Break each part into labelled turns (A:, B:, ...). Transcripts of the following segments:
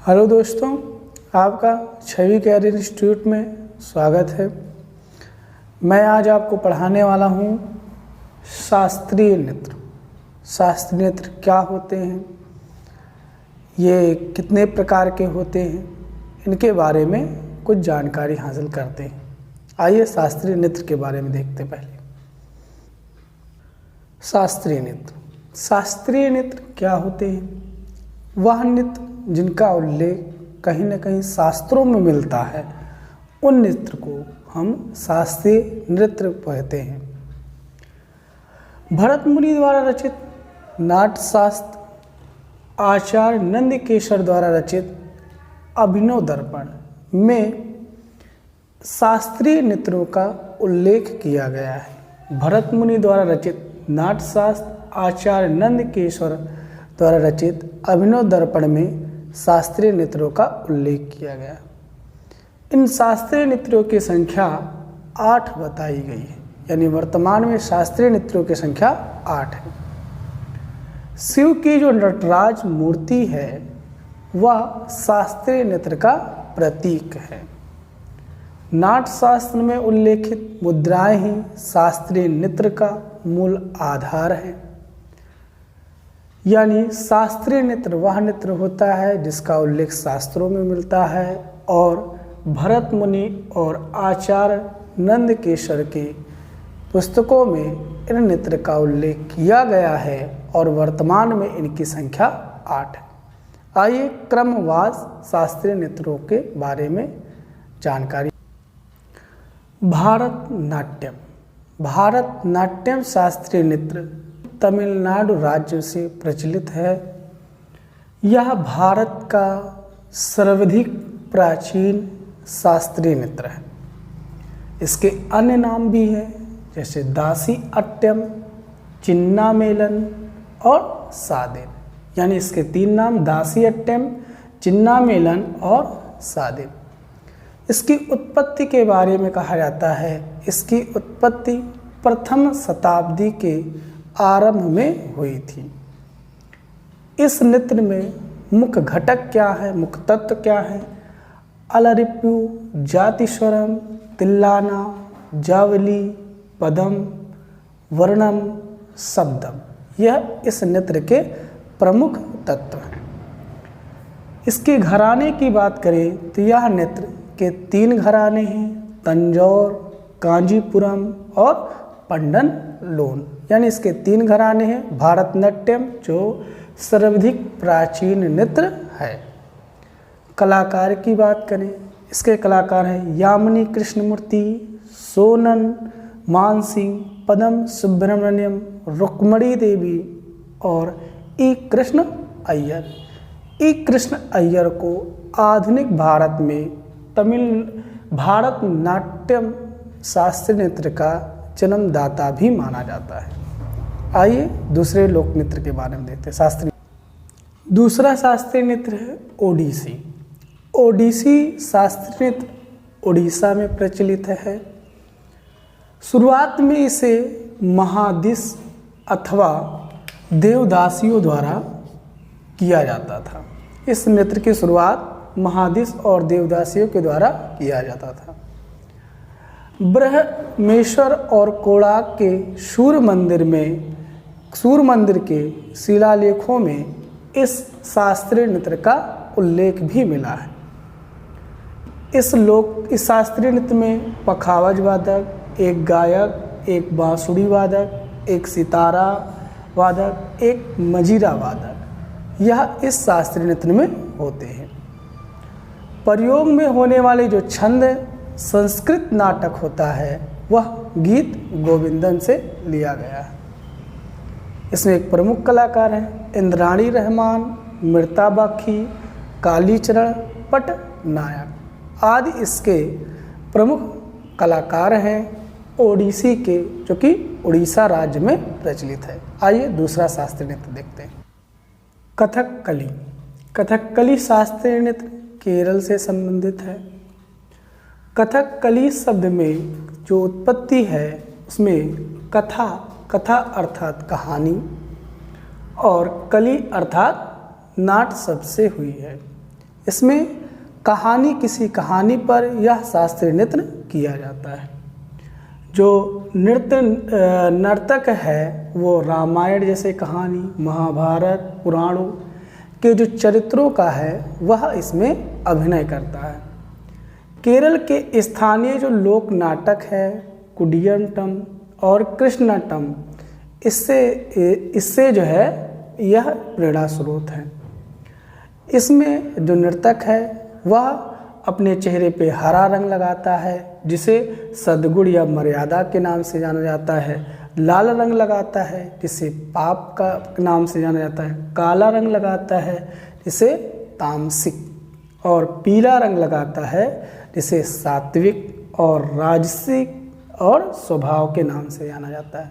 A: Hello दोस्तों, आपका छवि career institute में स्वागत है। मैं आज आपको पढ़ाने वाला हूँ शास्त्रीय नृत्य। शास्त्रीय नृत्य क्या होते हैं, ये कितने प्रकार के होते हैं, इनके बारे में कुछ जानकारी हासिल करते हैं। आइए शास्त्रीय नृत्य के बारे में देखते हैं। पहले शास्त्रीय नृत्य। शास्त्रीय नृत्य क्या होते हैं? वह नृत्य जिनका उल्लेख कहीं न कहीं शास्त्रों में मिलता है, उन नृत्य को हम शास्त्रीय नृत्य कहते हैं। भरत मुनि द्वारा रचित नाट्य शास्त्र आचार्य नंदकेश्वर द्वारा रचित अभिनव दर्पण में शास्त्रीय नृत्यों का उल्लेख किया गया है। भरत मुनि द्वारा रचित नाट्य शास्त्र आचार्य नंदकेश्वर द्वारा रचित अभिनव दर्पण में शास्त्रीय नृत्यों का उल्लेख किया गया। इन शास्त्रीय नृत्यों की संख्या 8 बताई गई है, यानी वर्तमान में शास्त्रीय नृत्यों की संख्या 8 है। शिव की जो नटराज मूर्ति है वह शास्त्रीय नृत्य का प्रतीक है। नाट्य शास्त्र में उल्लेखित मुद्राएं ही शास्त्रीय नृत्य का मूल आधार है। यानी शास्त्रीय नृत्य वह नृत्य होता है जिसका उल्लेख शास्त्रों में मिलता है, और भरत मुनि और आचार्य नंदकेश्वर के पुस्तकों में इन नृत्य का उल्लेख किया गया है और वर्तमान में इनकी संख्या 8 है। आइए क्रमवार शास्त्रीय नृत्यों के बारे में जानकारी। भारतनाट्यम। भारतनाट्यम शास्त्रीय नृत्य तमिलनाडु राज्य से प्रचलित है। यह भारत का सर्वाधिक प्राचीन शास्त्रीय नृत्य है। इसके अन्य नाम भी हैं, जैसे दासी अट्टम, चिन्ना मेलन और सादेन। यानी इसके 3 नाम दासी अट्टम, चिन्ना मेलन और सादेन। इसकी उत्पत्ति के बारे में कहा जाता है, इसकी उत्पत्ति प्रथम शताब्दी के आरंभ में हुई थी। इस नृत्य में मुख्य घटक क्या है, मुख्य तत्व क्या है? अलरिप्यु, जातिस्वरम, तिल्लाना, जावली, पदम, वर्णम, शब्दम, यह इस नृत्य के प्रमुख तत्व हैं। इसके घराने की बात करें तो यह नृत्य के 3 घराने हैं, तंजौर, कांजीपुरम और पंडन लोन। यानी इसके 3 घराने हैं। भारतनाट्यम जो सर्वाधिक प्राचीन नृत्य है। कलाकार की बात करें, इसके कलाकार हैं यामिनी कृष्णमूर्ति, सोनन मानसिंह, पदम सुब्रमण्यम, रुक्मणी देवी और ई कृष्ण अय्यर। ई कृष्ण अय्यर को आधुनिक भारत में भारतनाट्यम शास्त्रीय नृत्य का जन्मदाता भी माना जाता है। आइए दूसरे लोक नृत्य के बारे में देखते हैं। शास्त्रीय दूसरा शास्त्रीय नृत्य है ओडिसी। ओडिसी शास्त्रीय नृत्य उड़ीसा में प्रचलित है। शुरुआत में इसे महादिस अथवा देवदासियों द्वारा किया जाता था। इस नृत्य की शुरुआत महादिस और देवदासियों के द्वारा किया जाता था। ब्रह्मेश्वर और कोणार्क के सूर्य मंदिर के शिलालेखों में इस शास्त्रीय नृत्य का उल्लेख भी मिला है। इस शास्त्रीय नृत्य में पखावज वादक, एक गायक, एक बांसुरी वादक, एक सितारा वादक, एक मजीरा वादक, यह इस शास्त्रीय नृत्य में होते हैं। प्रयोग में होने वाले जो छंद संस्कृत नाटक होता है वह गीत गोविंदन से लिया गया है। इसमें एक प्रमुख कलाकार हैं इंद्राणी रहमान, मृता बाखी, कालीचरण पटनायक आदि इसके प्रमुख कलाकार हैं ओडिसी के, जो कि उड़ीसा राज्य में प्रचलित है। आइए दूसरा शास्त्रीय नृत्य देखते हैं। कथकली। कथकली शास्त्रीय नृत्य केरल से संबंधित है। कथकली शब्द में जो उत्पत्ति है उसमें कथा अर्थात कहानी और कली अर्थात नाट्य शब्द से हुई है। इसमें किसी कहानी पर यह शास्त्रीय नृत्य किया जाता है। जो नर्तक है वो रामायण जैसे कहानी, महाभारत, पुराणों के जो चरित्रों का है वह इसमें अभिनय करता है। केरल के स्थानीय जो लोक नाटक है कुडियाट्टम और कृष्णाट्टम, इससे जो है यह प्रेरणा स्रोत है। इसमें जो नर्तक है वह अपने चेहरे पे हरा रंग लगाता है जिसे सद्गुण या मर्यादा के नाम से जाना जाता है, लाल रंग लगाता है जिसे पाप का नाम से जाना जाता है, काला रंग लगाता है जिसे तामसिक, और पीला रंग लगाता है जिसे सात्विक और राजसिक और स्वभाव के नाम से जाना जाता है।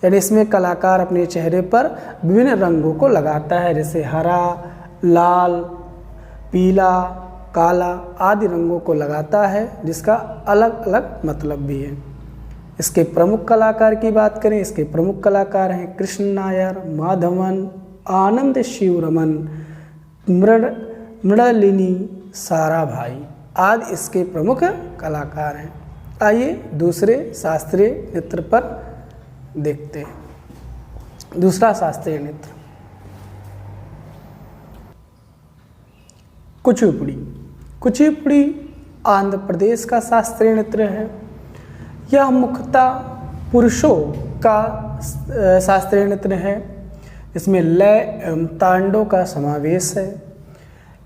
A: यानी इसमें कलाकार अपने चेहरे पर विभिन्न रंगों को लगाता है, जैसे हरा, लाल, पीला, काला आदि रंगों को लगाता है, जिसका अलग अलग मतलब भी है। इसके प्रमुख कलाकार की बात करें, इसके प्रमुख कलाकार हैं कृष्ण नायर, माधवन, आनंद शिवरमन, मृणालिनी, साराभाई आदि इसके प्रमुख कलाकार हैं। आइए दूसरे शास्त्रीय नृत्य पर देखते हैं। दूसरा शास्त्रीय नृत्य कुचिपुड़ी। कुचिपुड़ी आंध्र प्रदेश का शास्त्रीय नृत्य है। यह मुख्यतः पुरुषों का शास्त्रीय नृत्य है। इसमें लय एवं तांडव का समावेश है।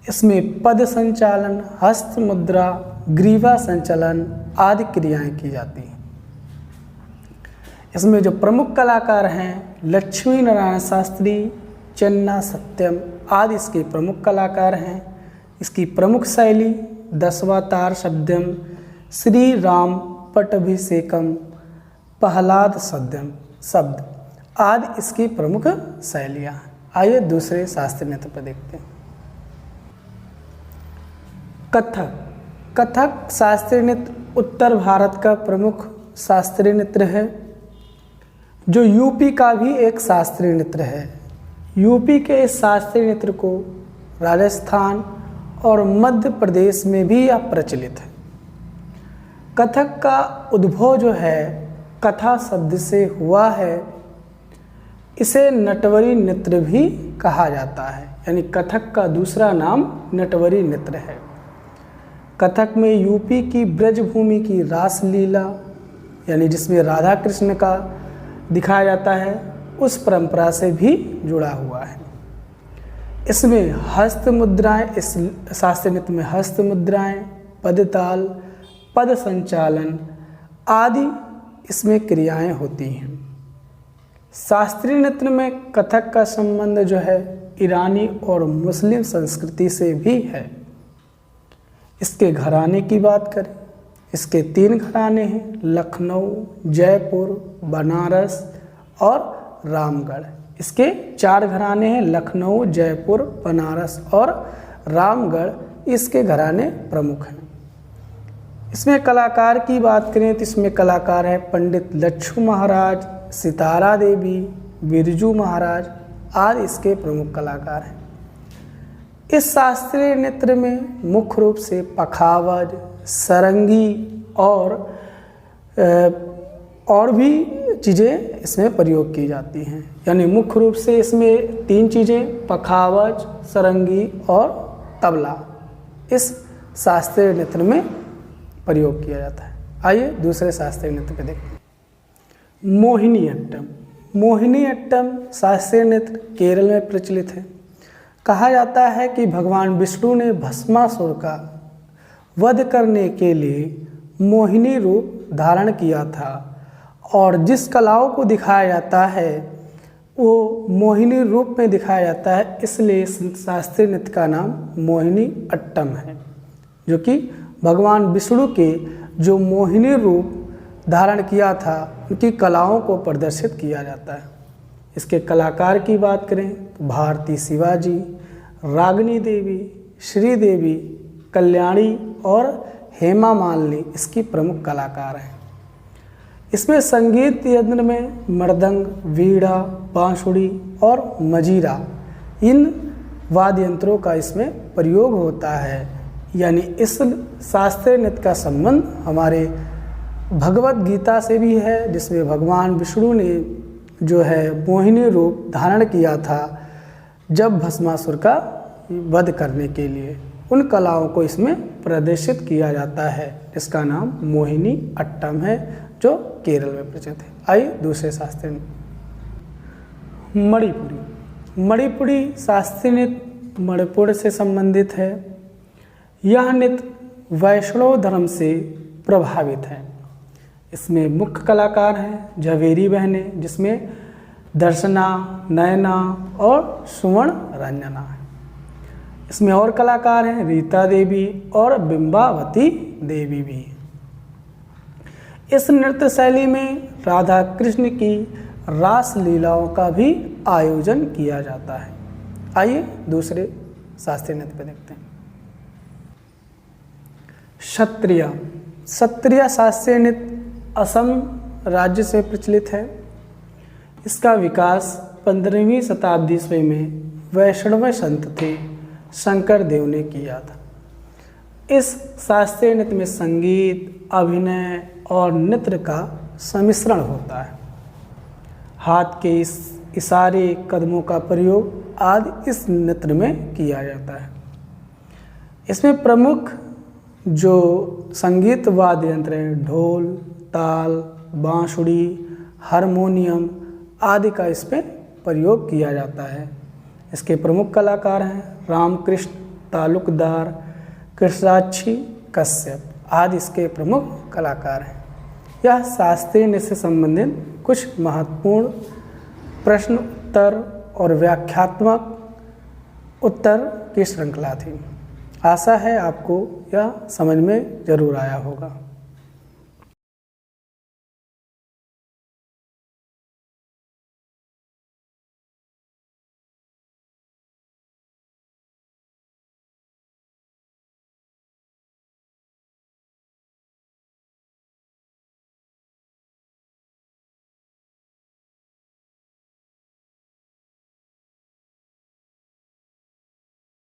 A: इसमें पद संचालन, हस्त मुद्रा, ग्रीवा संचालन आदि क्रियाएं की जाती हैं। इसमें जो प्रमुख कलाकार हैं लक्ष्मी नारायण शास्त्री, चन्ना सत्यम आदि इसके प्रमुख कलाकार हैं। इसकी प्रमुख शैली दशवातार शब्दम, श्री राम पट्टाभिषेकम, प्रहलाद शब्द आदि इसकी प्रमुख शैलियाँ हैं। आइए दूसरे शास्त्रीय नृत्य पर देखते हैं। कथक शास्त्रीय नृत्य उत्तर भारत का प्रमुख शास्त्रीय नृत्य है, जो यूपी का भी एक शास्त्रीय नृत्य है। यूपी के इस शास्त्रीय नृत्य को राजस्थान और मध्य प्रदेश में भी यह प्रचलित है। कथक का उद्भव जो है कथा शब्द से हुआ है। इसे नटवरी नृत्य भी कहा जाता है, यानी कथक का दूसरा नाम नटवरी नृत्य है। कथक में यूपी की ब्रजभूमि की रासलीला, यानी जिसमें राधा कृष्ण का दिखाया जाता है, उस परंपरा से भी जुड़ा हुआ है। इसमें हस्त मुद्राएं, इस शास्त्रीय नृत्य में हस्त मुद्राएं, पदताल, पद संचालन आदि इसमें क्रियाएं होती हैं। शास्त्रीय नृत्य में कथक का संबंध जो है ईरानी और मुस्लिम संस्कृति से भी है। इसके घराने की बात करें, इसके 3 घराने हैं, लखनऊ, जयपुर, बनारस और रामगढ़। इसके 4 घराने हैं, लखनऊ, जयपुर, बनारस और रामगढ़ इसके घराने प्रमुख हैं। इसमें कलाकार की बात करें तो इसमें कलाकार हैं पंडित लच्छू महाराज, सितारा देवी, बिरजू महाराज आदि इसके प्रमुख कलाकार हैं। इस शास्त्रीय नृत्य में मुख्य रूप से पखावज, सरंगी और भी चीज़ें इसमें प्रयोग की जाती हैं। यानी मुख्य रूप से इसमें 3 चीज़ें पखावज, सरंगी और तबला इस शास्त्रीय नृत्य में प्रयोग किया जाता है। आइए दूसरे शास्त्रीय नृत्य पे देखते हैं। मोहिनीअट्टम। मोहिनीअट्टम शास्त्रीय नृत्य केरल में प्रचलित है। कहा जाता है कि भगवान विष्णु ने भस्मासुर का वध करने के लिए मोहिनी रूप धारण किया था, और जिस कलाओं को दिखाया जाता है वो मोहिनी रूप में दिखाया जाता है, इसलिए शास्त्रीय नृत्य का नाम मोहिनी अट्टम है, जो कि भगवान विष्णु के जो मोहिनी रूप धारण किया था उनकी कलाओं को प्रदर्शित किया जाता है। इसके कलाकार की बात करें तो भारती शिवाजी, रागिनी देवी, श्रीदेवी, कल्याणी और हेमा मालिनी इसकी प्रमुख कलाकार हैं। इसमें संगीत यंत्र में मृदंग, वीणा, बांसुरी और मजीरा इन वाद्य यंत्रों का इसमें प्रयोग होता है। यानी इस शास्त्रीय नृत्य का संबंध हमारे भगवत गीता से भी है, जिसमें भगवान विष्णु ने जो है मोहिनी रूप धारण किया था जब भस्मासुर का वध करने के लिए। उन कलाओं को इसमें प्रदर्शित किया जाता है, जिसका नाम मोहिनी अट्टम है, जो केरल में प्रचलित है। आइए दूसरे शास्त्रीय मणिपुरी। मणिपुरी शास्त्रीय नृत्य मणिपुर से संबंधित है। यह नृत्य वैष्णव धर्म से प्रभावित है। इसमें मुख्य कलाकार हैं झवेरी बहनें, जिसमें दर्शना, नयना और सुवर्ण रंजना है। इसमें और कलाकार हैं रीता देवी और बिंबावती देवी भी। इस नृत्य शैली में राधा कृष्ण की रास लीलाओं का भी आयोजन किया जाता है। आइए दूसरे शास्त्रीय नृत्य पर देखते हैं। क्षत्रिय। क्षत्रिय शास्त्रीय नृत्य असम राज्य से प्रचलित है। इसका विकास 15वीं शताब्दी ईस्वी में वैष्णव संत थे शंकर देव ने किया था। इस शास्त्रीय नृत्य में संगीत, अभिनय और नृत्य का सम्मिश्रण होता है। हाथ के इशारे, कदमों का प्रयोग आदि इस नृत्य में किया जाता है। इसमें प्रमुख जो संगीत वाद्य यंत्र हैं ढोल, ताल, बांसुरी, हारमोनियम आदि का इस पर प्रयोग किया जाता है। इसके प्रमुख कलाकार हैं रामकृष्ण तालुकदार, कृष्णाक्षी कश्यप आदि इसके प्रमुख कलाकार हैं। यह शास्त्रीय नृत्य से संबंधित कुछ महत्वपूर्ण प्रश्न उत्तर और व्याख्यात्मक उत्तर की श्रृंखला थी। आशा है आपको यह समझ में जरूर आया होगा।